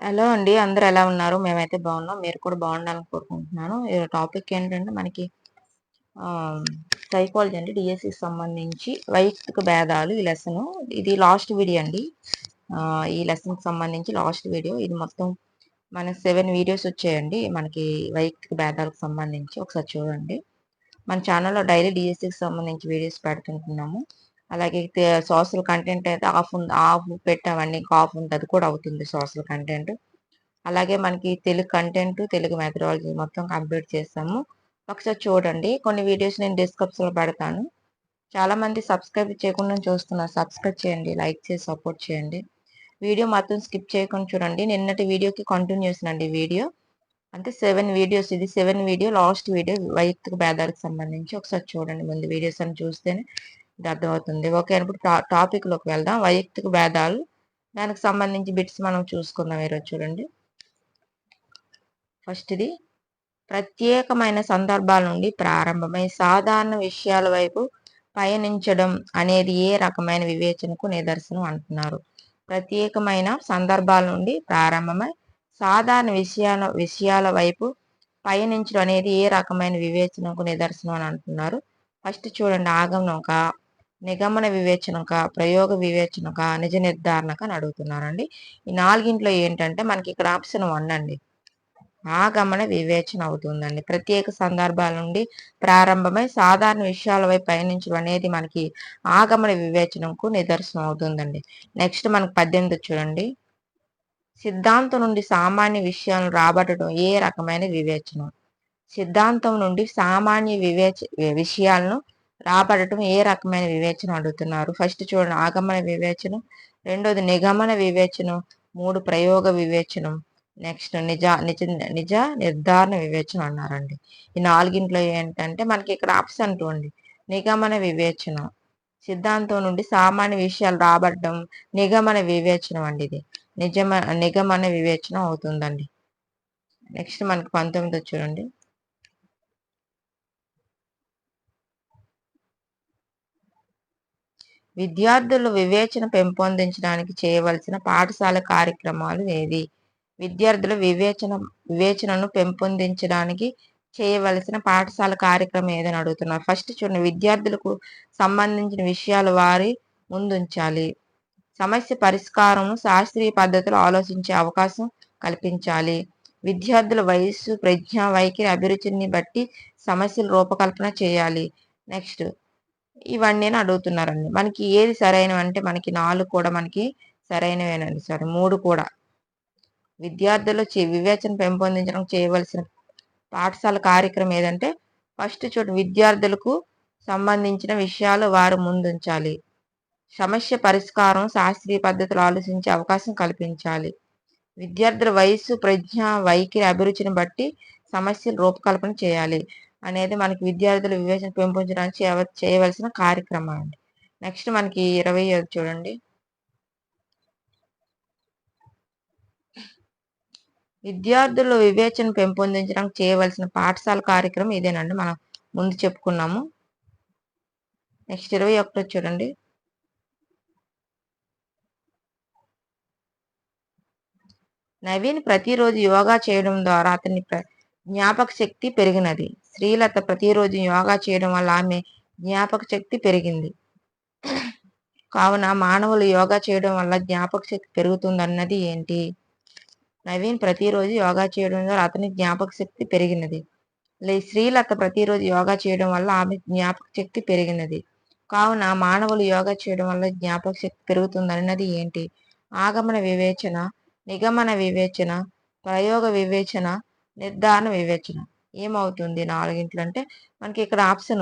Hello అండి. అందరూ ఎలా ఉన్నారు? మేమైతే బాగున్నాం. మీరు కూడా బాగుండాలని కోరుకుంటున్నాను. ఈ టాపిక్ ఏంటంటే మనకి సైకాలజీ అండి. డిఎస్సికి సంబంధించి వైయక్తిక భేదాలు ఈ లెసను. ఇది లాస్ట్ వీడియో అండి. ఈ లెసన్కి సంబంధించి లాస్ట్ వీడియో. ఇది మొత్తం మన 7 వీడియోస్ వచ్చాయండి. మనకి వైయక్తిక భేదాలకు సంబంధించి ఒకసారి చూడండి. మన ఛానల్లో డైలీ డిఎస్సికి సంబంధించి వీడియోస్ పెడుతుంటున్నాము. అలాగే సోషల్ కంటెంట్ అయితే ఆఫ్ పెట్టామండి. ఇంకా ఆఫ్ ఉంది, అది కూడా అవుతుంది సోషల్ కంటెంట్. అలాగే మనకి తెలుగు కంటెంట్, తెలుగు మెథడాలజీ మొత్తం కంప్లీట్ చేస్తాము. ఒకసారి చూడండి. కొన్ని వీడియోస్ నేను డిస్క్రిప్షన్లో పెడతాను. చాలా మంది సబ్స్క్రైబ్ చేయకుండా చూస్తున్నారు. సబ్స్క్రైబ్ చేయండి, లైక్ చేసి సపోర్ట్ చేయండి. వీడియో మొత్తం స్కిప్ చేయకుండా చూడండి. నిన్నటి వీడియోకి కంటిన్యూషన్ అండి వీడియో. అంటే 7 వీడియోస్, ఇది 7 వీడియో, లాస్ట్ వీడియో వైయక్తిక భేదాలకు సంబంధించి ఒకసారి చూడండి. ముందు వీడియోస్ అని చూస్తేనే ఇది అర్థమవుతుంది. ఓకే, ఇప్పుడు టాపిక్లోకి వెళ్దాం. వైయక్తిక భేదాలు, దానికి సంబంధించి బిట్స్ మనం చూసుకుందాం ఈరోజు. చూడండి. ఫస్ట్ది, ప్రత్యేకమైన సందర్భాల నుండి ప్రారంభమై సాధారణ విషయాల వైపు పయనించడం అనేది ఏ రకమైన వివేచనకు నిదర్శనం అంటున్నారు? ప్రత్యేకమైన సందర్భాల నుండి ప్రారంభమై సాధారణ విషయాల వైపు పయనించడం అనేది ఏ రకమైన వివేచనకు నిదర్శనం అని అంటున్నారు. ఫస్ట్ చూడండి. ఆగమనక, నిగమన వివేచనక, ప్రయోగ వివేచనక, నిజ నిర్ధారణక అని అడుగుతున్నారండి. ఈ నాలుగింట్లో ఏంటంటే మనకి ఇక్కడ ఆప్షన్ 1 అండి. ఆగమన వివేచన అవుతుందండి. ప్రత్యేక సందర్భాల నుండి ప్రారంభమై సాధారణ విషయాల వైపు పయనించడం అనేది మనకి ఆగమన వివేచనకు నిదర్శనం అవుతుందండి. నెక్స్ట్ మనకు 18 చూడండి. సిద్ధాంతం నుండి సామాన్య విషయాలను రాబట్టడం ఏ రకమైన వివేచనం? సిద్ధాంతం నుండి సామాన్య విషయాలను రాబట్టడం ఏ రకమైన వివేచన అడుగుతున్నారు. ఫస్ట్ చూడండి. ఆగమన వివేచనం, రెండోది నిగమన వివేచనం, 3 ప్రయోగ వివేచనం, నెక్స్ట్ నిజ నిర్ధారణ వివేచన అన్నారండి. ఈ నాలుగింట్లో ఏంటంటే మనకి ఇక్కడ ఆప్షన్ 2 అండి. నిగమన వివేచనం. సిద్ధాంతం నుండి సామాన్య విషయాలు రాబట్టడం నిగమన వివేచనం అండి. ఇది నిగమన వివేచనం అవుతుందండి. నెక్స్ట్ మనకి 19 చూడండి. విద్యార్థుల వివేచన పెంపొందించడానికి చేయవలసిన పాఠశాల కార్యక్రమాలు ఏవి? విద్యార్థుల వివేచనను పెంపొందించడానికి చేయవలసిన పాఠశాల కార్యక్రమం ఏదని అడుగుతున్నారు. ఫస్ట్ చూడండి. విద్యార్థులకు సంబంధించిన విషయాలు వారి ముందుంచాలి. సమస్య పరిష్కారం శాస్త్రీయ పద్ధతిలో ఆలోచించే అవకాశం కల్పించాలి. విద్యార్థుల వయస్సు, ప్రజ్ఞ, వైఖరి, అభిరుచిని బట్టి సమస్యలు రూపకల్పన చేయాలి. నెక్స్ట్ ఇవన్నీ అడుగుతున్నారండి. మనకి ఏది సరైనవి అంటే మనకి 4 కూడా మనకి సరైనవేనండి. సరే, 3 కూడా. విద్యార్థులు వివేచన పెంపొందించడం చేయవలసిన పాఠశాల కార్యక్రమం ఏదంటే ఫస్ట్ విద్యార్థులకు సంబంధించిన విషయాలు వారు ముందుంచాలి. సమస్య పరిష్కారం శాస్త్రీయ పద్ధతిలో ఆలోచించే అవకాశం కల్పించాలి. విద్యార్థుల వయస్సు, ప్రజ్ఞ, వైఖరి, అభిరుచిని బట్టి సమస్యలు రూపకల్పన చేయాలి అనేది మనకి విద్యార్థుల వివేచన పెంపొందడానికి చేయవలసిన కార్యక్రమం అండి. నెక్స్ట్ మనకి 25 చూడండి. విద్యార్థుల వివేచన పెంపొందించడానికి చేయవలసిన పాఠశాల కార్యక్రమం ఇదేనండి. మనం ముందు చెప్పుకున్నాము. నెక్స్ట్ 21 చూడండి. నవీన్ ప్రతిరోజు యోగా చేయడం ద్వారా అతని జ్ఞాపక శక్తి పెరిగినది. శ్రీలత ప్రతిరోజు యోగా చేయడం వల్ల ఆమె జ్ఞాపక శక్తి పెరిగింది. కావున మానవులు యోగా చేయడం వల్ల జ్ఞాపక శక్తి పెరుగుతుందన్నది ఏంటి? నవీన్ ప్రతిరోజు యోగా చేయడం ద్వారా అతని జ్ఞాపక శక్తి పెరిగినది. శ్రీలత ప్రతిరోజు యోగా చేయడం వల్ల ఆమె జ్ఞాపక శక్తి పెరిగినది. కావున మానవులు యోగా చేయడం వల్ల జ్ఞాపక శక్తి పెరుగుతుందన్నది ఏంటి? ఆగమన వివేచన, నిగమన వివేచన, ప్రయోగ వివేచన, నిర్ధారణ వివేచన. ఏమవుతుంది నాలుగింట్లో అంటే మనకి ఇక్కడ ఆప్షన్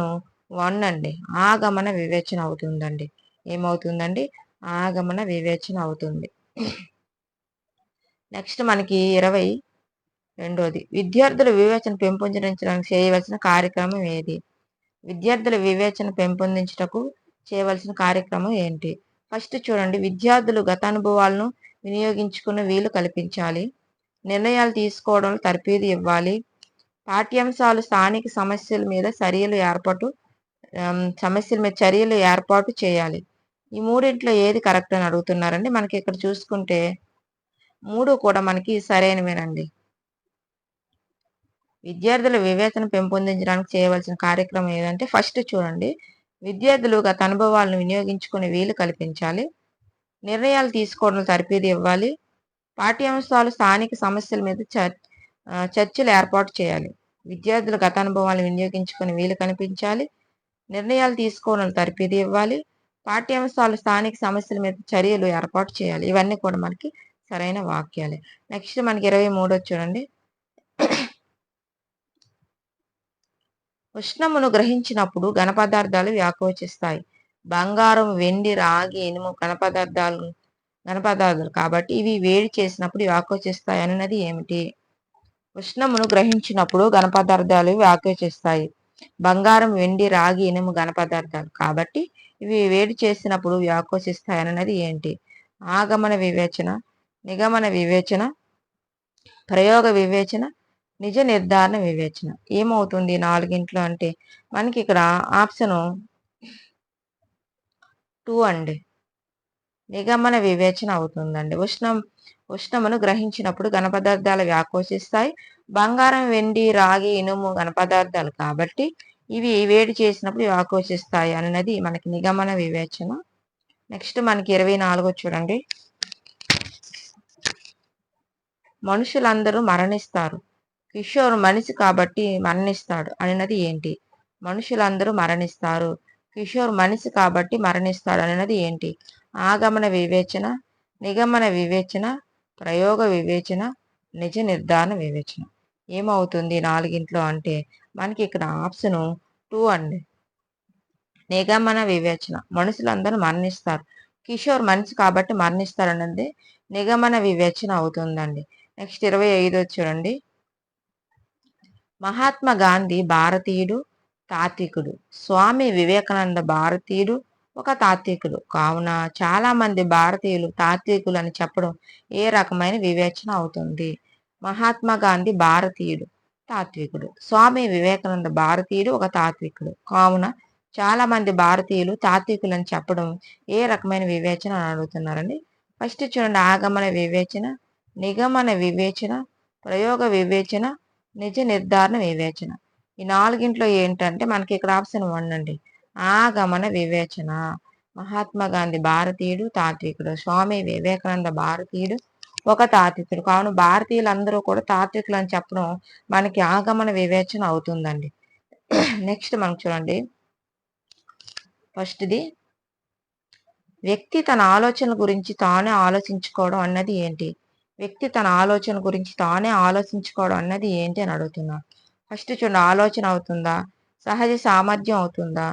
1 అండి. ఆగమన వివేచన అవుతుందండి. ఏమవుతుందండి? ఆగమన వివేచన అవుతుంది. నెక్స్ట్ మనకి 22ది. విద్యార్థుల వివేచన పెంపొందించడానికి చేయవలసిన కార్యక్రమం ఏది? విద్యార్థుల వివేచన పెంపొందించుటకు చేయవలసిన కార్యక్రమం ఏంటి? ఫస్ట్ చూడండి. విద్యార్థులు గత అనుభవాలను వినియోగించుకున్న వీలు కల్పించాలి. నిర్ణయాలు తీసుకోవడంలో తర్ఫీదు ఇవ్వాలి. పాఠ్యాంశాలు స్థానిక సమస్యల మీద చర్యలు ఏర్పాటు చేయాలి. ఈ మూడింట్లో ఏది కరెక్ట్ అని అడుగుతున్నారండి. మనకి ఇక్కడ చూసుకుంటే 3 కూడా మనకి సరైనవేనండి. విద్యార్థుల వివేచన పెంపొందించడానికి చేయవలసిన కార్యక్రమం ఏదంటే ఫస్ట్ చూడండి. విద్యార్థులు గత అనుభవాలను వినియోగించుకునే వీలు కల్పించాలి. నిర్ణయాలు తీసుకోవడంలో తర్ఫీదు ఇవ్వాలి. పాఠ్యాంశాలు స్థానిక సమస్యల మీద చర్చలు ఏర్పాటు చేయాలి. విద్యార్థుల గత అనుభవాలను వినియోగించుకునే వీలు కనిపించాలి. నిర్ణయాలు తీసుకోవడంలో తర్ఫీదు ఇవ్వాలి. పాఠ్యాంశాలు స్థానిక సమస్యల మీద చర్యలు ఏర్పాటు చేయాలి. ఇవన్నీ కూడా మనకి సరైన వాక్యాలే. నెక్స్ట్ మనకి 23 చూడండి. ఉష్ణమును గ్రహించినప్పుడు ఘనపదార్థాలు వ్యాకోచిస్తాయి. బంగారం, వెండి, రాగి, ఇనుము ఘనపదార్థాలు కాబట్టి ఇవి వేడి చేసినప్పుడు వ్యాకోచిస్తాయి అన్నది ఏమిటి? ఉష్ణమును గ్రహించినప్పుడు ఘనపదార్థాలు వ్యాకోచిస్తాయి. బంగారం, వెండి, రాగి, ఇనుము ఘనపదార్థాలు కాబట్టి ఇవి వేడి చేసినప్పుడు వ్యాకోచిస్తాయి అన్నది ఏంటి? ఆగమన వివేచన, నిగమన వివేచన, ప్రయోగ వివేచన, నిజ నిర్ధారణ వివేచన. ఏమవుతుంది 4 అంటే మనకి ఇక్కడ ఆప్షను 2 అండి. నిగమన వివేచన అవుతుందండి. ఉష్ణమును గ్రహించినప్పుడు ఘనపదార్థాలు వ్యాకోచిస్తాయి. బంగారం, వెండి, రాగి, ఇనుము ఘనపదార్థాలు కాబట్టి ఇవి వేడి చేసినప్పుడు వ్యాకోచిస్తాయి అన్నది మనకి నిగమన వివేచన. నెక్స్ట్ మనకి 24 చూడండి. మనుషులందరూ మరణిస్తారు. కిషోర్ మనిషి కాబట్టి మరణిస్తాడు అన్నది ఏంటి? మనుషులందరూ మరణిస్తారు. కిషోర్ మనిషి కాబట్టి మరణిస్తాడు అన్నది ఏంటి? ఆగమన వివేచన, నిగమన వివేచన, ప్రయోగ వివేచన, నిజ నిర్ధారణ వివేచన. ఏమవుతుంది 4 అంటే మనకి ఇక్కడ ఆప్షను 2 అండి. నిగమన వివేచన, మనుషులందరూ మరణిస్తారు. కిషోర్ మనిషి కాబట్టి మరణిస్తాడు అన్నది నిగమన వివేచన అవుతుందండి. నెక్స్ట్ 25 చూడండి. మహాత్మా గాంధీ భారతీయుడు, తాత్వికుడు. స్వామి వివేకానంద భారతీయుడు, ఒక తాత్వికుడు. కావున చాలా మంది భారతీయులు తాత్వికులు అని చెప్పడం ఏ రకమైన వివేచన అవుతుంది? మహాత్మా గాంధీ భారతీయుడు, తాత్వికుడు. స్వామి వివేకానంద భారతీయుడు, ఒక తాత్వికుడు. కావున చాలా మంది భారతీయులు తాత్వికులు అని చెప్పడం ఏ రకమైన వివేచన అని అడుగుతున్నారండి. ఫస్ట్ చూడండి. ఆగమన వివేచన, నిగమన వివేచన, ప్రయోగ వివేచన, నిజ నిర్ధారణ వివేచన. ఈ 4 ఏంటంటే మనకి ఇక్కడ ఆప్షన్ 1 అండి. ఆగమన వివేచన. మహాత్మా గాంధీ భారతీయుడు, తాత్వికుడు. స్వామి వివేకానంద భారతీయుడు, ఒక తాత్వికుడు. కావున భారతీయులందరూ కూడా తాత్వికులు అని చెప్పడం మనకి ఆగమన వివేచన అవుతుందండి. నెక్స్ట్ మనం చూడండి. ఫస్ట్ది వ్యక్తి తన ఆలోచనల గురించి తానే ఆలోచించుకోవడం అన్నది ఏంటి? వ్యక్తి తన ఆలోచన గురించి తానే ఆలోచించుకోవడం అన్నది ఏంటి అని అడుగుతున్నా. ఫస్ట్ చూడండి. ఆలోచన అవుతుందా? సహజ సామర్థ్యం అవుతుందా?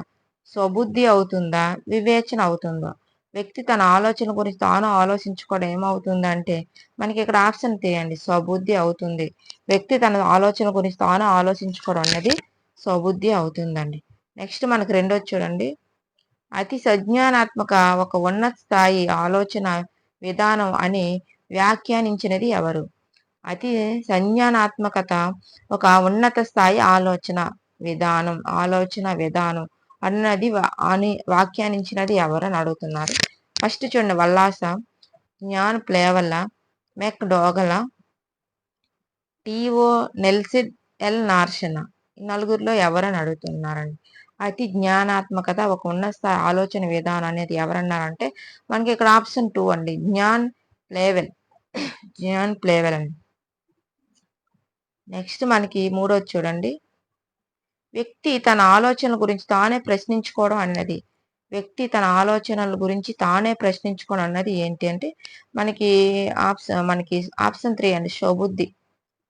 స్వబుద్ధి అవుతుందా? వివేచన అవుతుందా? వ్యక్తి తన ఆలోచన గురించి తాను ఆలోచించుకోవడం ఏమవుతుందంటే మనకి ఇక్కడ ఆప్షన్ తీయండి. స్వబుద్ధి అవుతుంది. వ్యక్తి తన ఆలోచన గురించి తాను ఆలోచించుకోవడం అన్నది స్వబుద్ధి అవుతుందండి. నెక్స్ట్ మనకు రెండోది చూడండి. అతి సంజ్ఞానాత్మక ఒక ఉన్నత స్థాయి ఆలోచన విధానం అని వ్యాఖ్యానించినది ఎవరు? అతి సంజ్ఞానాత్మకత ఒక ఉన్నత స్థాయి ఆలోచన విధానం అన్నది అని వ్యాఖ్యానించినది ఎవరు అని అడుగుతున్నారు. ఫస్ట్ చూడండి. వల్లాస, జ్ఞాన్ ప్లేవల్ల, మెక్ డోగల, టీఓ నెల్సిడ్, ఎల్ నార్షన. ఈ నలుగురిలో ఎవరని అడుగుతున్నారండి. అతి జ్ఞానాత్మకత ఒక ఉన్నత స్థాయి ఆలోచన విధానం అనేది ఎవరన్నారంటే మనకి ఇక్కడ ఆప్షన్ 2 అండి. జ్ఞాన్ ప్లేవెల్ అండి. నెక్స్ట్ మనకి మూడోది చూడండి. వ్యక్తి తన ఆలోచనల గురించి తానే ప్రశ్నించుకోవడం అన్నది. వ్యక్తి తన ఆలోచనల గురించి తానే ప్రశ్నించుకోవడం అన్నది ఏంటి అంటే మనకి ఆప్షన్ 3 అండి. స్వబుద్ధి.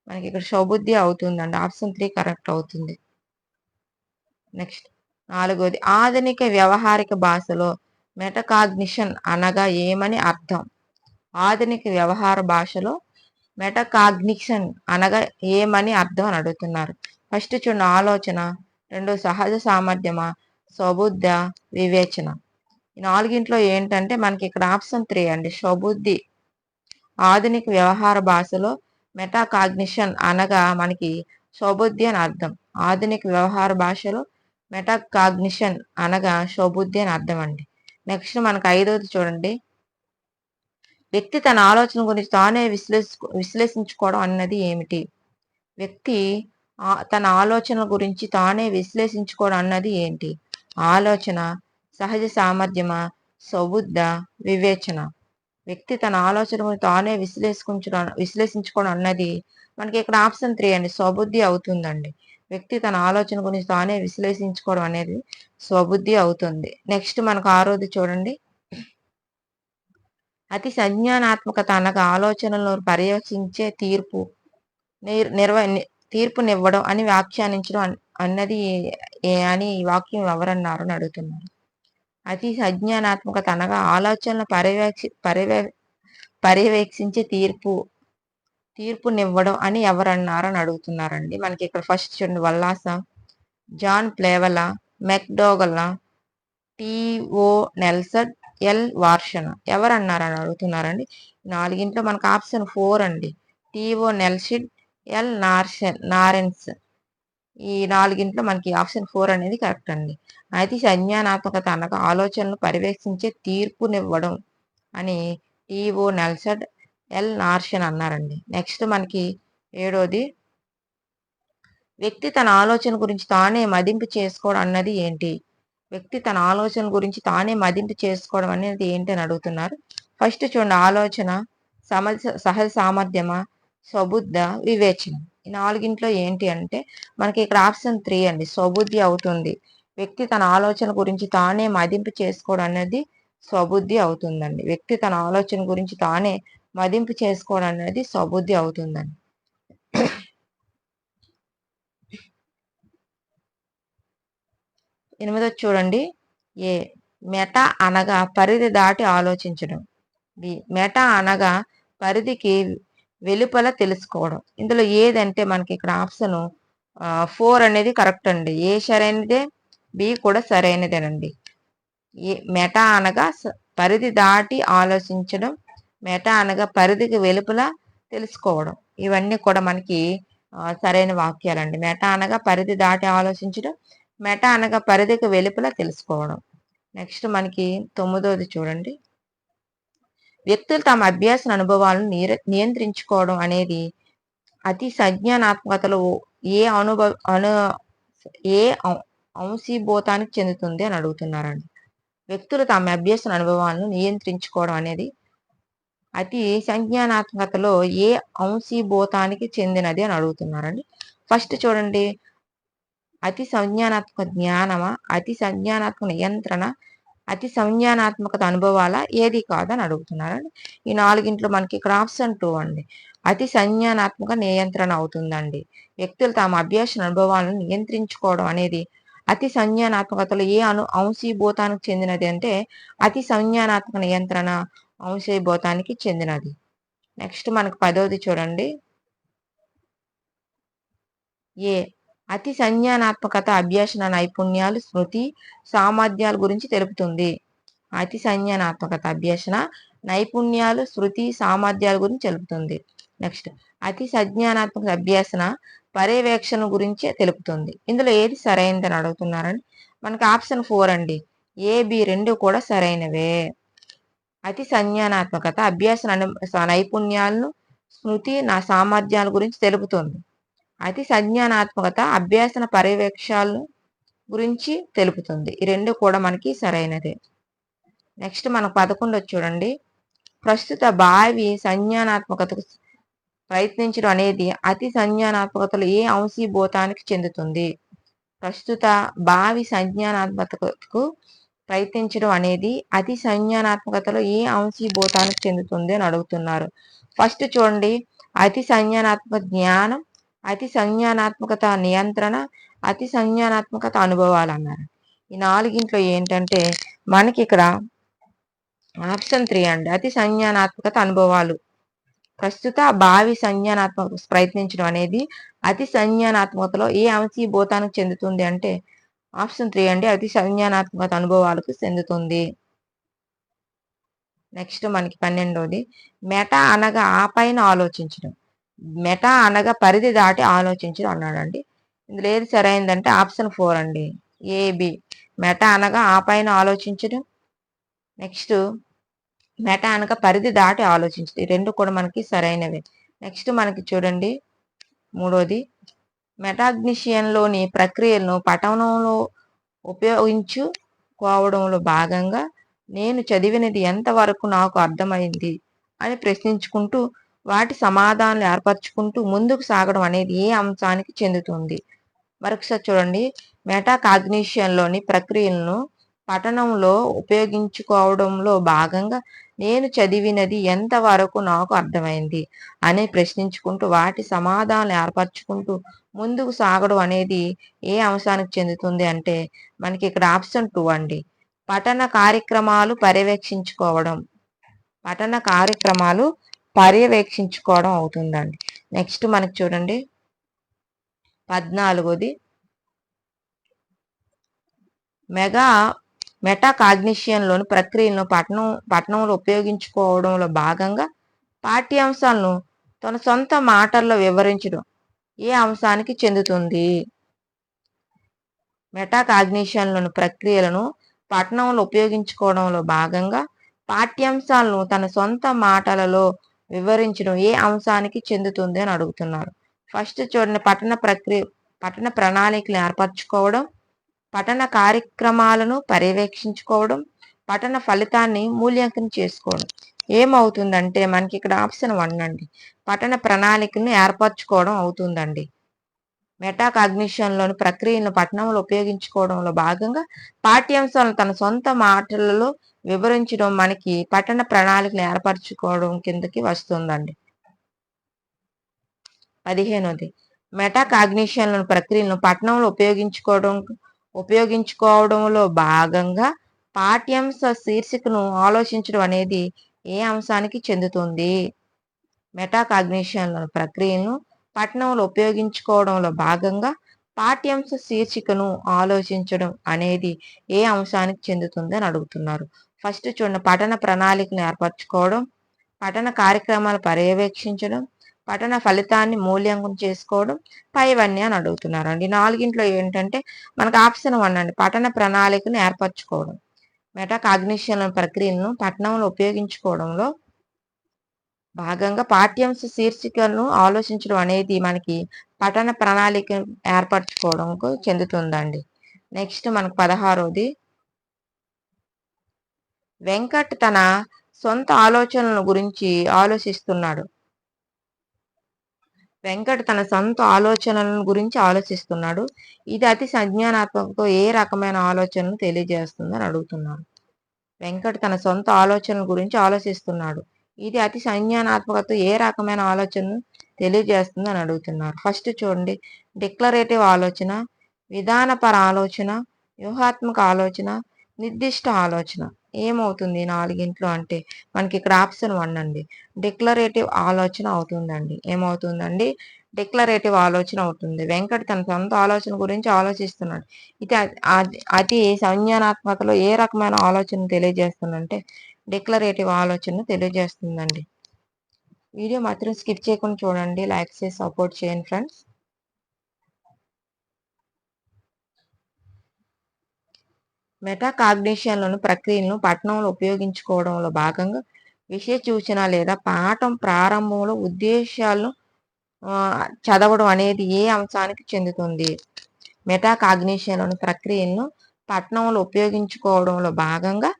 మనకి ఇక్కడ స్వబుద్ధి అవుతుందండి. ఆప్షన్ 3 కరెక్ట్ అవుతుంది. నెక్స్ట్ 4వది ఆధునిక వ్యవహారిక భాషలో మెటకాగ్నిషన్ అనగా ఏమని అర్థం? ఆధునిక వ్యవహార భాషలో మెటకాగ్నిషన్ అనగా ఏమని అర్థం అని అడుగుతున్నారు. ఫస్ట్ చూడండి. ఆలోచన, 2 సహజ సామర్థ్యమా, స్వబుద్ధ, వివేచన. ఈ 4 ఏంటంటే మనకి ఇక్కడ ఆప్షన్ 3 అండి. స్వబుద్ధి. ఆధునిక వ్యవహార భాషలో మెటాకాగ్నిషన్ అనగా మనకి స్వబుద్ధి అని అర్థం. ఆధునిక వ్యవహార భాషలో మెటాకాగ్నిషన్ అనగా స్వబుద్ధి అని అర్థం అండి. నెక్స్ట్ మనకు 5వది చూడండి. వ్యక్తి తన ఆలోచన గురించి తానే విశ్లేషించుకోవడం అన్నది ఏమిటి? వ్యక్తి తన ఆలోచనల గురించి తానే విశ్లేషించుకోవడం అన్నది ఏంటి? ఆలోచన, సహజ సామర్థ్యమా, సౌబుద్ధ, వివేచన. వ్యక్తి తన ఆలోచన గురించి తానే విశ్లేషించుకోవడం అన్నది మనకి ఇక్కడ ఆప్షన్ 3 అండి, స్వబుద్ధి అవుతుందండి. వ్యక్తి తన ఆలోచన గురించి తానే విశ్లేషించుకోవడం అనేది స్వబుద్ధి అవుతుంది. నెక్స్ట్ మనకు 6వది చూడండి. అతి సంజ్ఞానాత్మకత అనగా ఆలోచనలను పర్యవేక్షించే తీర్పునివ్వడం అని వ్యాఖ్యానించడం అన్నది అని ఈ వాక్యం ఎవరన్నారు అని అడుగుతున్నారు. అతి సంజ్ఞానాత్మకత అనగా ఆలోచనలను పర్యవేక్షించే తీర్పునివ్వడం అని ఎవరన్నారు అని అడుగుతున్నారండి. మనకి ఇక్కడ ఫస్ట్ చూడండి, వల్లాస, జాన్ ప్లేవల, మెక్డోగల్, టిఓ నెల్సన్, ఎల్ వార్షన ఎవరన్నారని అడుగుతున్నారండి. 4 మనకు ఆప్షన్ 4 అండి, టిఓ నెల్సిడ్, ఎల్ నారెన్స్. ఈ 4 మనకి ఆప్షన్ 4 అనేది కరెక్ట్ అండి. అయితే సంజ్ఞానాత్మకత అనగా ఆలోచనలు పర్యవేక్షించే తీర్పునివ్వడం అని టిఓ నెల్సన్, ఎల్ నార్షన్ అన్నారండి. నెక్స్ట్ మనకి 7వది, వ్యక్తి తన ఆలోచన గురించి తానే మదింపు చేసుకోవడం అన్నది ఏంటి? వ్యక్తి తన ఆలోచన గురించి తానే మదింపు చేసుకోవడం అనేది ఏంటి అని అడుగుతున్నారు. ఫస్ట్ చూడండి, ఆలోచన, సహజ సామర్థ్యమా, స్వబుద్ధ, వివేచన. ఈ 4 ఏంటి అంటే మనకి ఇక్కడ ఆప్షన్ 3 అండి, స్వబుద్ధి అవుతుంది. వ్యక్తి తన ఆలోచన గురించి తానే మదింపు చేసుకోవడం అనేది స్వబుద్ధి అవుతుందండి. వ్యక్తి తన ఆలోచన గురించి తానే మదింపు చేసుకోవడం అనేది స్వబుద్ధి అవుతుందండి. 8వది చూడండి, ఏ మెటా అనగా పరిధి దాటి ఆలోచించడం. బి మెటా అనగా పరిధికి వెలుపల తెలుసుకోవడం. ఇందులో ఏదంటే మనకి ఇక్కడ ఆప్షన్ 4 అనేది కరెక్ట్ అండి. ఏ సరైనదే, బి కూడా సరైనదేనండి. మెటా అనగా పరిధి దాటి ఆలోచించడం, మెటా అనగా పరిధికి వెలుపల తెలుసుకోవడం. ఇవన్నీ కూడా మనకి సరైన వాక్యాలండి. మెటా అనగా పరిధి దాటి ఆలోచించడం, మెటా అనగా పరిధికి వెలుపల తెలుసుకోవడం. నెక్స్ట్ మనకి 9వది చూడండి, వ్యక్తులు తమ అభ్యాస అనుభవాలను నియంత్రించుకోవడం అనేది అతి సంజ్ఞానాత్మకతలో ఏ అంశీభూతానికి చెందుతుంది అని అడుగుతున్నారండి. వ్యక్తులు తమ అభ్యాస అనుభవాలను నియంత్రించుకోవడం అనేది అతి సంజ్ఞానాత్మకతలో ఏ అంశీభూతానికి చెందినది అని అడుగుతున్నారండి. ఫస్ట్ చూడండి, అతి సంజ్ఞానాత్మక జ్ఞానమా, అతి సంజ్ఞానాత్మక నియంత్రణ, అతి సంజ్ఞానాత్మకత అనుభవాల, ఏది కాదని అడుగుతున్నారండి. ఈ 4 మనకి ఇక్కడ ఆప్షన్ 2 అండి, అతి సంజ్ఞానాత్మక నియంత్రణ అవుతుందండి. వ్యక్తులు తమ అభ్యాస అనుభవాలను నియంత్రించుకోవడం అనేది అతి సంజ్ఞానాత్మకతలో ఏ అంశీభూతానికి చెందినది అంటే అతి సంజ్ఞానాత్మక నియంత్రణ అంశీభూతానికి చెందినది. నెక్స్ట్ మనకు 10వది చూడండి, ఏ అతి సంజ్ఞానాత్మకత అభ్యాసన నైపుణ్యాలు, స్మృతి, సామర్థ్యాల గురించి తెలుపుతుంది. అతి సంజ్ఞానాత్మకత అభ్యాసన నైపుణ్యాలు, శృతి, సామర్థ్యాల గురించి తెలుపుతుంది. నెక్స్ట్, అతి సంజ్ఞానాత్మక అభ్యాసన పర్యవేక్షణ గురించి తెలుపుతుంది. ఇందులో ఏది సరైనదని అడుగుతున్నారని మనకి ఆప్షన్ 4 అండి, ఏబి 2 కూడా సరైనవే. అతి సంజ్ఞానాత్మకత అభ్యాస నైపుణ్యాలను, స్మృతి, సామర్థ్యాల గురించి తెలుపుతుంది. అతి సంజ్ఞానాత్మకత అభ్యాసన పర్యవేక్షణల గురించి తెలుపుతుంది. ఈ 2 కూడా మనకి సరైనదే. నెక్స్ట్ మనకు 11 చూడండి, ప్రస్తుత భావి సంజ్ఞానాత్మకతకు ప్రయత్నించడం అనేది అతి సంజ్ఞానాత్మకతలో ఏ అంశీభూతానికి చెందుతుంది? ప్రస్తుత భావి సంజ్ఞానాత్మకతకు ప్రయత్నించడం అనేది అతి సంజ్ఞానాత్మకతలో ఏ అంశీభూతానికి చెందుతుంది అని అడుగుతున్నారు. ఫస్ట్ చూడండి, అతి సంజ్ఞానాత్మక జ్ఞానం, అతి సంజ్ఞానాత్మకత నియంత్రణ, అతి సంజ్ఞానాత్మకత అనుభవాలు అన్నారు. ఈ 4 ఏంటంటే మనకి ఇక్కడ ఆప్షన్ 3 అండి, అతి సంజ్ఞానాత్మకత అనుభవాలు. ప్రస్తుత భావి సంజ్ఞానాత్మక ప్రయత్నించడం అనేది అతి సంజ్ఞానాత్మకతలో ఏ అంశీభూతానికి చెందుతుంది అంటే ఆప్షన్ 3 అండి, అతి సంజ్ఞానాత్మకత అనుభవాలకు చెందుతుంది. నెక్స్ట్ మనకి 12వది, మెటా అనగా ఆ పైన ఆలోచించడం, మెటా అనగా పరిధి దాటి ఆలోచించడం అన్నాడండి. ఇందులో ఏది సరైనదంటే ఆప్షన్ 4 అండి, ఏబి, మెటా అనగా ఆ పైన ఆలోచించడం. నెక్స్ట్ మెటా అనగా పరిధి దాటి ఆలోచించడం. ఈ రెండు కూడా మనకి సరైనవే. నెక్స్ట్ మనకి చూడండి మూడోది, మెటాగ్నిషియన్లోని ప్రక్రియలను పఠనంలో ఉపయోగించుకోవడంలో భాగంగా నేను చదివినది ఎంతవరకు నాకు అర్థమైంది అని ప్రశ్నించుకుంటూ వాటి సమాధానాలు ఏర్పరచుకుంటూ ముందుకు సాగడం అనేది ఏ అంశానికి చెందుతుంది? మరొకసారి చూడండి, మెటా కాగ్నిషన్లోని ప్రక్రియలను పఠనంలో ఉపయోగించుకోవడంలో భాగంగా నేను చదివినది ఎంతవరకు నాకు అర్థమైంది అని ప్రశ్నించుకుంటూ వాటి సమాధానాలు ఏర్పరచుకుంటూ ముందుకు సాగడం అనేది ఏ అంశానికి చెందుతుంది అంటే మనకి ఇక్కడ ఆప్షన్ 2 అండి. పఠన కార్యక్రమాలు పర్యవేక్షించుకోవడం. పఠన కార్యక్రమాలు పర్యవేక్షించుకోవడం అవుతుందండి. నెక్స్ట్ మనకి చూడండి 14ది, మెటా కాగ్నిషన్లోని ప్రక్రియలను పఠనంలో ఉపయోగించుకోవడంలో భాగంగా పాఠ్యాంశాలను తన సొంత మాటల్లో వివరించడం ఏ అంశానికి చెందుతుంది? మెటా కాగ్నిషన్లోని ప్రక్రియలను పఠనంలో ఉపయోగించుకోవడంలో భాగంగా పాఠ్యాంశాలను తన సొంత మాటలలో వివరించడం ఏ అంశానికి చెందుతుంది అని అడుగుతున్నారు. ఫస్ట్ చూడండి, పఠన ప్రణాళికలు ఏర్పరచుకోవడం, పఠన కార్యక్రమాలను పర్యవేక్షించుకోవడం, పఠన ఫలితాన్ని మూల్యాంకనం చేసుకోవడం. ఏమవుతుందంటే మనకి ఇక్కడ ఆప్షన్ 1 అండి. పఠన ప్రణాళికను ఏర్పరచుకోవడం అవుతుందండి. మెటా కాగ్నిషన్లోని ప్రక్రియలను పఠనంలో ఉపయోగించుకోవడంలో భాగంగా పాఠ్యాంశాలను తన సొంత మాటలలో వివరించడం మనకి పఠన ప్రణాళికలు ఏర్పరచుకోవడం కిందకి వస్తుందండి. 15ది, మెటా కాగ్నిషన్లోని ప్రక్రియలను పఠనంలో ఉపయోగించుకోవడంలో భాగంగా పాఠ్యాంశ శీర్షికను ఆలోచించడం అనేది ఏ అంశానికి చెందుతుంది? మెటా కాగ్నిషన్లోని ప్రక్రియలను పఠనంలో ఉపయోగించుకోవడంలో భాగంగా పాఠ్యాంశ శీర్షికను ఆలోచించడం అనేది ఏ అంశానికి చెందుతుంది అని అడుగుతున్నారు. ఫస్ట్ చూడండి, పఠన ప్రణాళికను ఏర్పరచుకోవడం, పఠన కార్యక్రమాలు పర్యవేక్షించడం, పఠన ఫలితాన్ని మూల్యాంకనం చేసుకోవడం, పైవన్నీ అని అడుగుతున్నారు అండి. నాలుగింట్లో ఏంటంటే మనకు ఆప్షన్ 1 అండి, పఠన ప్రణాళికను ఏర్పరచుకోవడం. మెటా కాగ్నిషన్ ప్రక్రియలను పఠనంలో ఉపయోగించుకోవడంలో భాగంగా పాఠ్యాంశ శీర్షికను ఆలోచించడం అనేది మనకి పఠన ప్రణాళిక ఏర్పరచుకోవడంకు చెందుతుందండి. నెక్స్ట్ మనకు 16ది, వెంకట్ తన సొంత ఆలోచనల గురించి ఆలోచిస్తున్నాడు. వెంకట్ తన సొంత ఆలోచనల గురించి ఆలోచిస్తున్నాడు. ఇది అతి సంజ్ఞానాత్మకతో ఏ రకమైన ఆలోచనను తెలియజేస్తుందని అడుగుతున్నారు. వెంకట్ తన సొంత ఆలోచనల గురించి ఆలోచిస్తున్నాడు. ఇది అతి సంజ్ఞానాత్మకతో ఏ రకమైన ఆలోచనను తెలియజేస్తుందని అడుగుతున్నారు. ఫస్ట్ చూడండి, డిక్లరేటివ్ ఆలోచన, విధానపర ఆలోచన, వ్యూహాత్మక ఆలోచన, నిర్దిష్ట ఆలోచన. ఏమవుతుంది నాలుగింట్లో అంటే మనకి ఇక్కడ ఆప్షన్ 1 అండి, డిక్లరేటివ్ ఆలోచన అవుతుందండి. ఏమవుతుందండి? డిక్లరేటివ్ ఆలోచన అవుతుంది. వెంకట్ తన సొంత ఆలోచన గురించి ఆలోచిస్తున్నాడు. ఇది అతి సంజ్ఞానాత్మకలో ఏ రకమైన ఆలోచన తెలియజేస్తుందంటే డిక్లరేటివ్ ఆలోచన తెలియజేస్తుందండి. వీడియో మాత్రం స్కిప్ చేయకుండా చూడండి, లైక్ చేసి సపోర్ట్ చేయండి ఫ్రెండ్స్. మెటా కాగ్నిషన్లోని ప్రక్రియలను పఠనంలో ఉపయోగించుకోవడంలో భాగంగా విషయ సూచన లేదా పాఠం ప్రారంభంలో ఉద్దేశాలను చదవడం అనేది ఏ అంశానికి చెందుతుంది? మెటా కాగ్నిషన్లోని ప్రక్రియలను పఠనంలో ఉపయోగించుకోవడంలో భాగంగా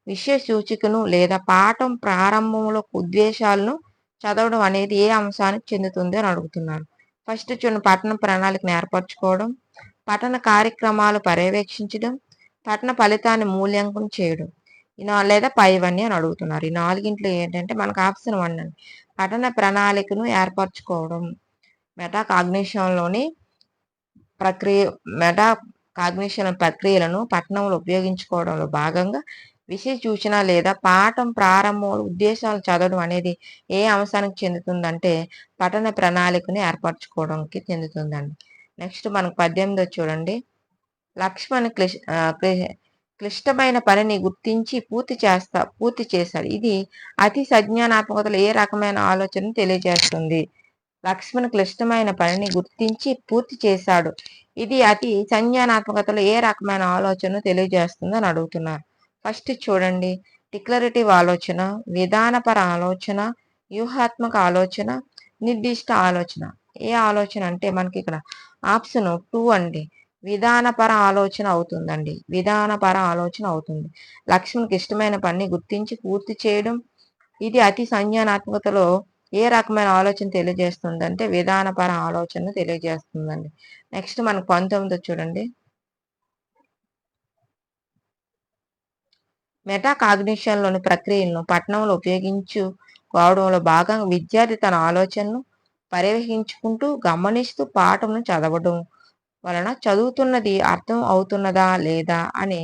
విషయ సూచికను లేదా పాఠం ప్రారంభంలో ఉద్దేశాలను చదవడం అనేది ఏ అంశానికి చెందుతుంది అని అడుగుతున్నారు. ఫస్ట్ చూడండి, పఠన ప్రణాళికను ఏర్పరచుకోవడం, పఠన కార్యక్రమాలు పర్యవేక్షించడం, పఠన ఫలితాన్ని మూల్యాంకనం చేయడం లేదా పైవన్నీ అని అడుగుతున్నారు. ఈ నాలుగింట్లో ఏంటంటే మనకు ఆప్షన్ 1 అండి, పఠన ప్రణాళికను ఏర్పరచుకోవడం. మెటా కాగ్నిషన్లోని ప్రక్రియలను పఠనంలో ఉపయోగించుకోవడంలో భాగంగా విషయ సూచన లేదా పాఠం ప్రారంభంలో ఉద్దేశాలు చదవడం అనేది ఏ అంశానికి చెందుతుందంటే పఠన ప్రణాళికను ఏర్పరచుకోవడానికి చెందుతుందండి. నెక్స్ట్ మనకు 18దో చూడండి, లక్ష్మణ్ క్లిష్టమైన పనిని గుర్తించి పూర్తి చేశాడు. ఇది అతి సంజ్ఞానాత్మకతలో ఏ రకమైన ఆలోచనను తెలియజేస్తుంది? లక్ష్మణ్ క్లిష్టమైన పనిని గుర్తించి పూర్తి చేశాడు. ఇది అతి సంజ్ఞానాత్మకతలో ఏ రకమైన ఆలోచనను తెలియజేస్తుంది అని అడుగుతున్నారు. ఫస్ట్ చూడండి, డిక్లరేటివ్ ఆలోచన, విధానపర ఆలోచన, వ్యూహాత్మక ఆలోచన, నిర్దిష్ట ఆలోచన. ఏ ఆలోచన అంటే మనకి ఇక్కడ ఆప్షన్ 2 అండి. విధానపర ఆలోచన అవుతుందండి. విధానపర ఆలోచన అవుతుంది. లక్ష్మణ్కి ఇష్టమైన పని గుర్తించి పూర్తి చేయడం. ఇది అతి సంజ్ఞానాత్మకతలో ఏ రకమైన ఆలోచన తెలియజేస్తుందంటే విధానపర ఆలోచన తెలియజేస్తుందండి. నెక్స్ట్ మనకు 19 చూడండి. మెటా కాగ్నిషన్లోని ప్రక్రియలను పఠనంలో ఉపయోగించుకోవడంలో భాగంగా విద్యార్థి తన ఆలోచనను పర్యవేక్షించుకుంటూ గమనిస్తూ పాఠంను చదవడం వలన చదువుతున్నది అర్థం అవుతున్నదా లేదా అని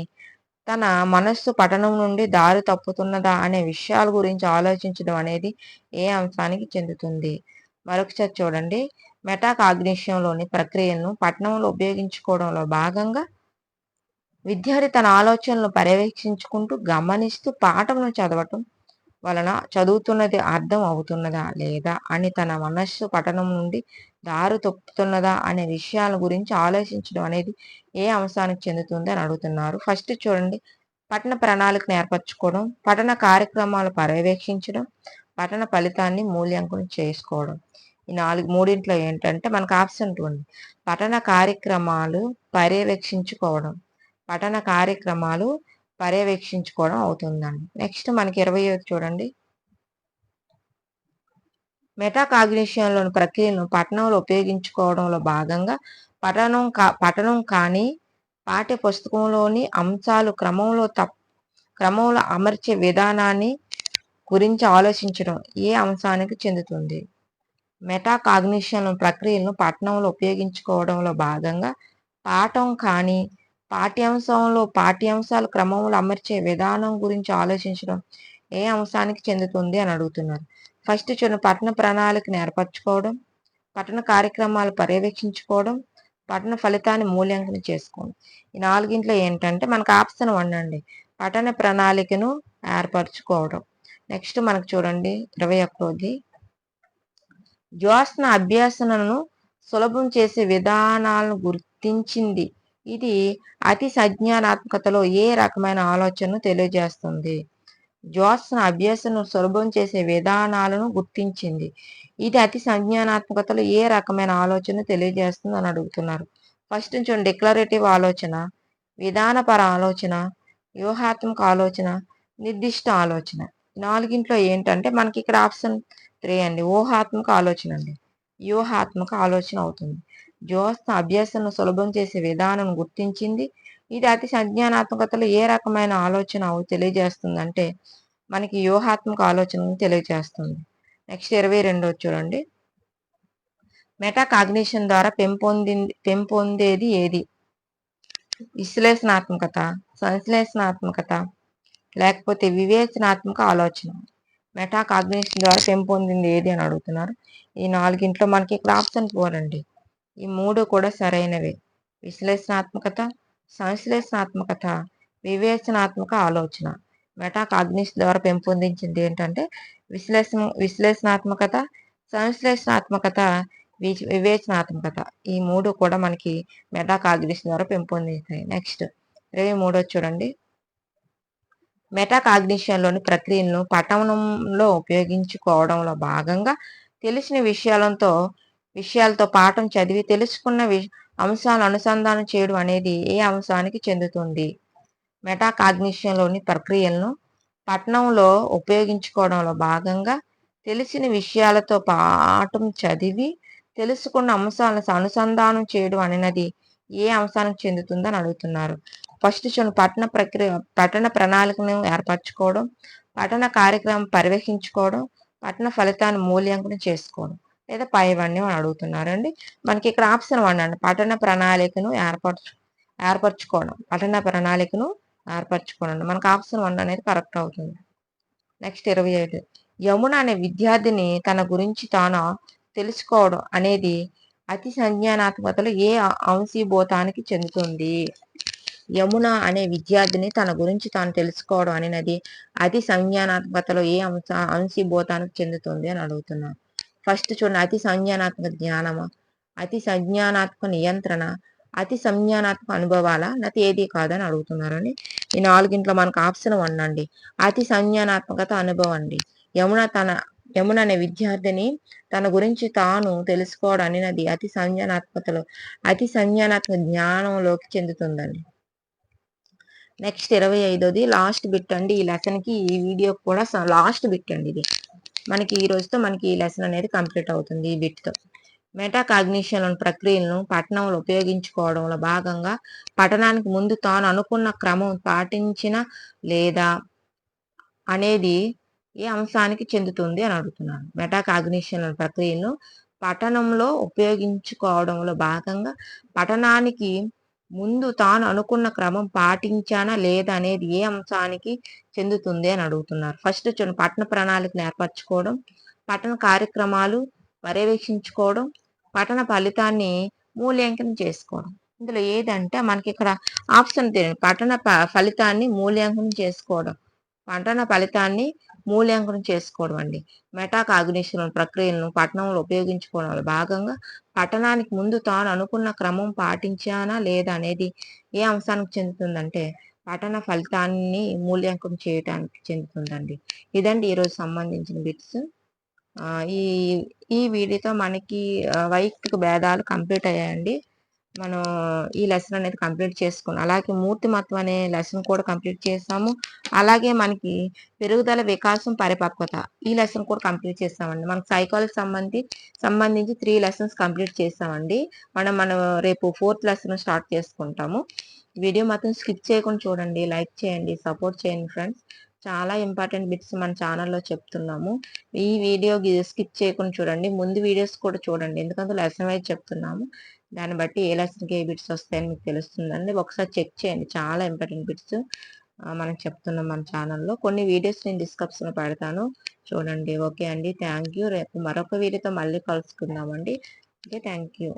తన మనస్సు పఠనం నుండి దారి తప్పుతున్నదా అనే విషయాల గురించి ఆలోచించడం అనేది ఏ అంశానికి చెందుతుంది? మరొకసారి చూడండి. మెటా కాగ్నిషన్లోని ప్రక్రియలను పఠనంలో ఉపయోగించుకోవడంలో భాగంగా విద్యార్థి తన ఆలోచనలను పర్యవేక్షించుకుంటూ గమనిస్తూ పాఠంను చదవటం వలన చదువుతున్నది అర్థం అవుతున్నదా లేదా అని తన మనస్సు పఠనం నుండి దారి తప్పుతున్నదా అనే విషయాల గురించి ఆలోచించడం అనేది ఏ అంశానికి చెందుతుంది అని అడుగుతున్నారు. ఫస్ట్ చూడండి, పఠన ప్రణాళికను ఏర్పరచుకోవడం, పఠన కార్యక్రమాలు పర్యవేక్షించడం, పఠన ఫలితాన్ని మూల్యాంకనం చేసుకోవడం. ఈ మూడింట్లో ఏంటంటే మనకు ఆప్షన్ 2 ఉంది. పఠన కార్యక్రమాలు పర్యవేక్షించుకోవడం, పఠన కార్యక్రమాలు పర్యవేక్షించుకోవడం అవుతుందండి. నెక్స్ట్ మనకి 25 చూడండి. మెటా కాగ్నిషన్లోని ప్రక్రియలను పఠనంలో ఉపయోగించుకోవడంలో భాగంగా పఠనం కానీ పాఠ్య పుస్తకంలోని అంశాలు క్రమంలో అమర్చే విధానాన్ని గురించి ఆలోచించడం ఏ అంశానికి చెందుతుంది? మెటా కాగ్నిషన్ ప్రక్రియలను పఠనంలో ఉపయోగించుకోవడంలో భాగంగా పాఠం కానీ పాఠ్యాంశాలు క్రమంలో అమర్చే విధానం గురించి ఆలోచించడం ఏ అంశానికి చెందుతుంది అని అడుగుతున్నారు. ఫస్ట్ చూడండి, పఠన ప్రణాళికను ఏర్పరచుకోవడం, పఠన కార్యక్రమాలు పర్యవేక్షించుకోవడం, పఠన ఫలితాన్ని మూల్యాంకనం చేసుకోవడం. ఈ నాలుగింట్లో ఏంటంటే మనకు ఆప్షన్ 1 అండి, పఠన ప్రణాళికను ఏర్పరచుకోవడం. నెక్స్ట్ మనకు చూడండి 21ది, జ్యోత్స్న అభ్యాసనను సులభం చేసే విధానాలను గుర్తించింది. ఇది అతి సంజ్ఞానాత్మకతలో ఏ రకమైన ఆలోచనను తెలియజేస్తుంది? జ్యోత్స్న అభ్యాసను సులభం చేసే విధానాలను గుర్తించింది. ఇది అతి సంజ్ఞానాత్మకతలో ఏ రకమైన ఆలోచన తెలియజేస్తుంది అని అడుగుతున్నారు. ఫస్ట్ చూడండి, డిక్లరేటివ్ ఆలోచన, విధానపర ఆలోచన, వ్యూహాత్మక ఆలోచన, నిర్దిష్ట ఆలోచన. నాలుగింట్లో ఏంటంటే మనకి ఇక్కడ ఆప్షన్ 3 అండి, ఊహాత్మక ఆలోచన అండి. వ్యూహాత్మక ఆలోచన అవుతుంది. జ్యోత్స్న అభ్యాసను సులభం చేసే విధానం గుర్తించింది. ఇది అతి సంజ్ఞానాత్మకతలో ఏ రకమైన ఆలోచన తెలియజేస్తుందంటే మనకి వ్యూహాత్మక ఆలోచనను తెలియజేస్తుంది. నెక్స్ట్ 22 చూడండి. మెటా కాగ్నిషన్ ద్వారా పెంపొందేది ఏది? విశ్లేషణాత్మకత, సంశ్లేషణాత్మకత, లేకపోతే వివేచనాత్మక ఆలోచన. మెటా కాగ్నిషన్ ద్వారా పెంపొందింది ఏది అని అడుగుతున్నారు. ఈ నాలుగింట్లో మనకి ఇక్కడ ఆప్షన్ 4 అండి. ఈ మూడు కూడా సరైనవే. విశ్లేషణాత్మకత, సంశ్లేషణాత్మకత, వివేచనాత్మక ఆలోచన. మెటా కాగ్నిషన్ ద్వారా పెంపొందించింది ఏంటంటే విశ్లేషణాత్మకత, సంశ్లేషణాత్మకత, వివేచనాత్మకత. ఈ మూడు కూడా మనకి మెటా కాగ్నిషన్ ద్వారా పెంపొందిస్తాయి. నెక్స్ట్ 23 చూడండి. మెటా కాగ్నిషన్లోని ప్రక్రియలను పఠనంలో ఉపయోగించుకోవడంలో భాగంగా తెలిసిన విషయాలతో పాఠం చదివి తెలుసుకున్న అంశాలను అనుసంధానం చేయడం అనేది ఏ అంశానికి చెందుతుంది? మెటా కాగ్నిషన్లోని ప్రక్రియలను పఠనంలో ఉపయోగించుకోవడంలో భాగంగా తెలిసిన విషయాలతో పాఠం చదివి తెలుసుకున్న అంశాలను అనుసంధానం చేయడం అనేది ఏ అంశానికి చెందుతుందని అడుగుతున్నారు. ఫస్ట్ పఠన ప్రణాళికను ఏర్పరచుకోవడం, పఠన కార్యక్రమం పర్యవేక్షించుకోవడం, పఠన ఫలితాన్ని మూల్యాంకనం చేసుకోవడం, లేదా పైవన్నీ అని అడుగుతున్నారండి. మనకి ఇక్కడ ఆప్షన్ 1 అండి, పఠన ప్రణాళికను ఏర్పరచుకోవడం. పఠన ప్రణాళికను ఏర్పరచుకోవడం మనకు ఆప్షన్ 1 అనేది కరెక్ట్ అవుతుంది. నెక్స్ట్ 25, యమున అనే విద్యార్థిని తన గురించి తాను తెలుసుకోవడం అనేది అతి సంజ్ఞానాత్మకతలో ఏ అంశీభూతానికి చెందుతుంది? యమున అనే విద్యార్థిని తన గురించి తాను తెలుసుకోవడం అనేది అతి సంజ్ఞానాత్మకతలో ఏ అంశీభూతానికి చెందుతుంది అని అడుగుతున్నాను. ఫస్ట్ చూడండి, అతి సంజ్ఞానాత్మక జ్ఞానము, అతి సంజ్ఞానాత్మక నియంత్రణ, అతి సంజ్ఞానాత్మక అనుభవాల లేకపోతే ఏది కాదని అడుగుతున్నారండి. ఈ 4 మనకు ఆప్షన్ 1 అండి. అతి సంజ్ఞానాత్మకత అనుభవం అండి. యమున అనే విద్యార్థిని తన గురించి తాను తెలుసుకోవడం అనేది అతి సంజ్ఞానాత్మక జ్ఞానంలోకి చెందుతుందండి. నెక్స్ట్ 25ది లాస్ట్ బిట్ అండి. ఈ లెసన్‌కి ఈ వీడియో కూడా లాస్ట్ బిట్ అండి ఇది. మనకి ఈ రోజుతో మనకి ఈ లెసన్ అనేది కంప్లీట్ అవుతుంది ఈ బిట్‌తో. మెటా కాగ్నిషన్ ప్రక్రియలను పఠనంలో ఉపయోగించుకోవడంలో భాగంగా పఠనానికి ముందు తాను అనుకున్న క్రమం పాటించిన లేదా అనేది ఏ అంశానికి చెందుతుంది అని అడుగుతున్నాను. మెటా కాగ్నిషన్ ప్రక్రియను పఠనంలో ఉపయోగించుకోవడంలో భాగంగా పఠనానికి ముందు తాను అనుకున్న క్రమం పాటించానా లేదా అనేది ఏ అంశానికి చెందుతుంది అని అడుగుతున్నారు. ఫస్ట్ చూడండి, పఠన ప్రణాళికను ఏర్పరచుకోవడం, పఠన కార్యక్రమాలు పర్యవేక్షించుకోవడం, పఠన ఫలితాన్ని మూల్యాంకనం చేసుకోవడం. ఇందులో ఏదంటే మనకి ఇక్కడ ఆప్షన్ తెలియదు. ఫలితాన్ని మూల్యాంకనం చేసుకోవడం. పఠన ఫలితాన్ని మూల్యాంకనం చేసుకోవడం అండి. మెటా కాగ్నిషన్ ప్రక్రియలను పఠనంలో ఉపయోగించుకోవడంలో భాగంగా పఠనానికి ముందు తాను అనుకున్న క్రమం పాటించానా లేదా అనేది ఏ అంశానికి చెందుతుందంటే పఠన ఫలితాన్ని మూల్యాంకనం చేయడానికి చెందుతుందండి. ఇదండి ఈరోజు సంబంధించిన బిట్స్. ఈ ఈ వీడియోతో మనకి వైయక్తిక భేదాలు కంప్లీట్ అయ్యాయండి. మనం ఈ లెసన్ అనేది కంప్లీట్ చేసుకున్నాం. అలాగే మూర్తిమత్వం అనే లెసన్ కూడా కంప్లీట్ చేసాము. అలాగే మనకి పెరుగుదల, వికాసం, పరిపక్వత ఈ లెసన్ కూడా కంప్లీట్ చేసామండి. మనకు సైకాలజీ సంబంధించి 3 లెసన్స్ కంప్లీట్ చేసామండి. మనం రేపు 4th లెసన్ స్టార్ట్ చేసుకుంటాము. వీడియో మాత్రం స్కిప్ చేయకుండా చూడండి, లైక్ చేయండి, సపోర్ట్ చేయండి ఫ్రెండ్స్. చాలా ఇంపార్టెంట్ బిట్స్ మన ఛానల్లో చెప్తున్నాము. ఈ వీడియో స్కిప్ చేయకుండా చూడండి, ముందు వీడియోస్ కూడా చూడండి, ఎందుకంటే లెసన్ వైజ్ చెప్తున్నాము. దాన్ని బట్టి ఏ లెసన్కి ఏ బిట్స్ వస్తాయని మీకు తెలుస్తుందండి. ఒకసారి చెక్ చేయండి, చాలా ఇంపార్టెంట్ బిట్స్ మనం చెప్తున్నాం మన ఛానల్లో. కొన్ని వీడియోస్ నేను డిస్క్రిప్షన్లో పెడతాను, చూడండి. ఓకే అండి, థ్యాంక్ యూ. రేపు మరొక వీడియోతో మళ్ళీ కలుసుకుందామండి. Okay, thank you.